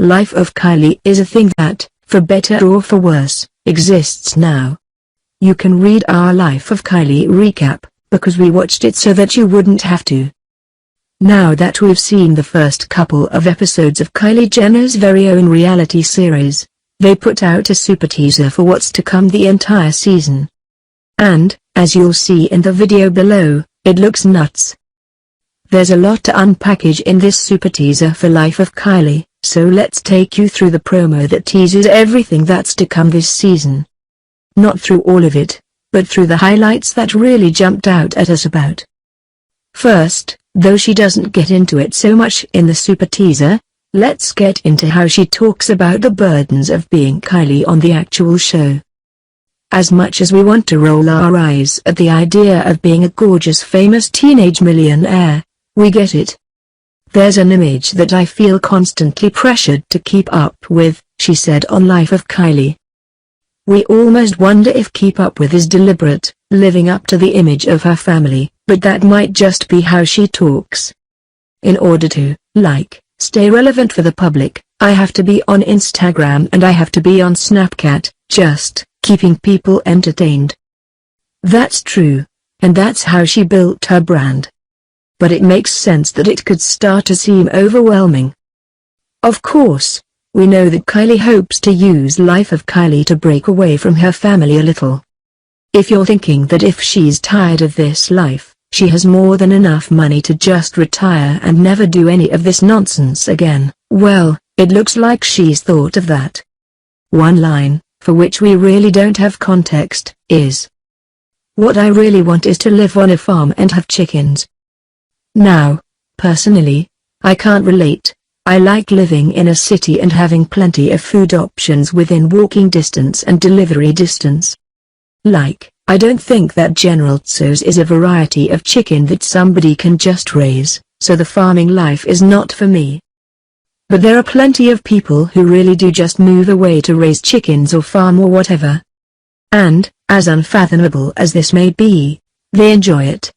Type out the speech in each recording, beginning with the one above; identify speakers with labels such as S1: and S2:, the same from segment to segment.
S1: Life of Kylie is a thing that, for better or for worse, exists now. You can read our Life of Kylie recap, because we watched it so that you wouldn't have to. Now that we've seen the first couple of episodes of Kylie Jenner's very own reality series, they put out a super teaser for what's to come the entire season. And, as you'll see in the video below, it looks nuts. There's a lot to unpackage in this super teaser for Life of Kylie, so let's take you through the promo that teases everything that's to come this season. Not through all of it, but through the highlights that really jumped out at us about. First, though she doesn't get into it so much in the super teaser, let's get into how she talks about the burdens of being Kylie on the actual show. As much as we want to roll our eyes at the idea of being a gorgeous famous teenage millionaire, we get it. There's an image that I feel constantly pressured to keep up with, she said on Life of Kylie. We almost wonder if keep up with is deliberate, living up to the image of her family, but that might just be how she talks. In order to, stay relevant for the public, I have to be on Instagram and I have to be on Snapchat, just keeping people entertained. That's true, and that's how she built her brand. But it makes sense that it could start to seem overwhelming. Of course, we know that Kylie hopes to use Life of Kylie to break away from her family a little. If you're thinking that if she's tired of this life, she has more than enough money to just retire and never do any of this nonsense again, well, it looks like she's thought of that. One line, for which we really don't have context, is, "What I really want is to live on a farm and have chickens." Now, personally, I can't relate. I like living in a city and having plenty of food options within walking distance and delivery distance. I don't think that General Tso's is a variety of chicken that somebody can just raise, so the farming life is not for me. But there are plenty of people who really do just move away to raise chickens or farm or whatever. And, as unfathomable as this may be, they enjoy it.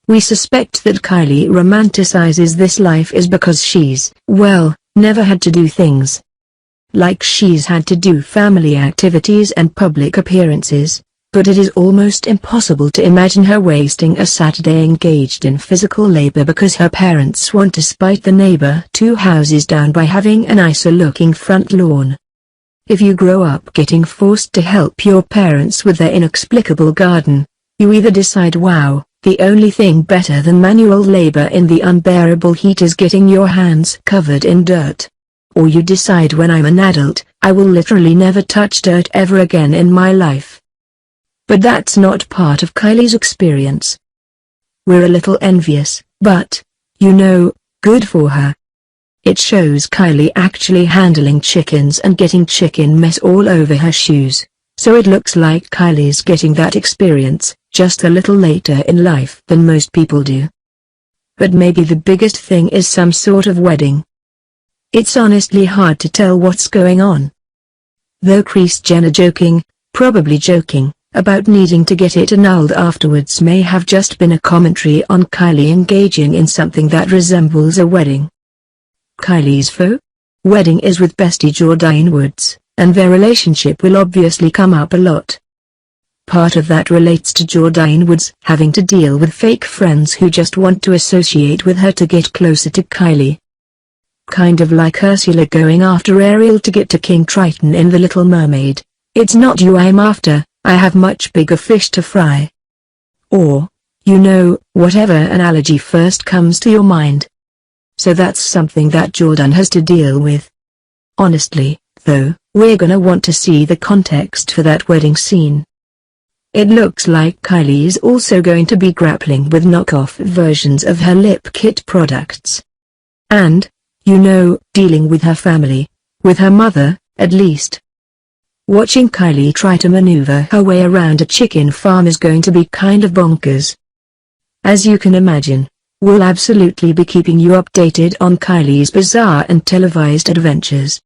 S1: We suspect that Kylie romanticizes this life is because she's, well, never had to do things like she's had to do family activities and public appearances, but it is almost impossible to imagine her wasting a Saturday engaged in physical labor because her parents want to spite the neighbor 2 houses down by having a nicer-looking front lawn. If you grow up getting forced to help your parents with their inexplicable garden, you either decide, wow, the only thing better than manual labor in the unbearable heat is getting your hands covered in dirt. Or you decide, when I'm an adult, I will literally never touch dirt ever again in my life. But that's not part of Kylie's experience. We're a little envious, but, good for her. It shows Kylie actually handling chickens and getting chicken mess all over her shoes, so it looks like Kylie's getting that experience, just a little later in life than most people do. But maybe the biggest thing is some sort of wedding. It's honestly hard to tell what's going on. Though Kris Jenner probably joking, about needing to get it annulled afterwards may have just been a commentary on Kylie engaging in something that resembles a wedding. Kylie's faux wedding is with bestie Jordyn Woods, and their relationship will obviously come up a lot. Part of that relates to Jordyn Woods having to deal with fake friends who just want to associate with her to get closer to Kylie. Kind of like Ursula going after Ariel to get to King Triton in The Little Mermaid. It's not you I'm after, I have much bigger fish to fry. Or, whatever analogy first comes to your mind. So that's something that Jordyn has to deal with. Honestly, though, we're gonna want to see the context for that wedding scene. It looks like Kylie is also going to be grappling with knockoff versions of her lip kit products. And, dealing with her family, with her mother, at least. Watching Kylie try to maneuver her way around a chicken farm is going to be kind of bonkers. As you can imagine, we'll absolutely be keeping you updated on Kylie's bizarre and televised adventures.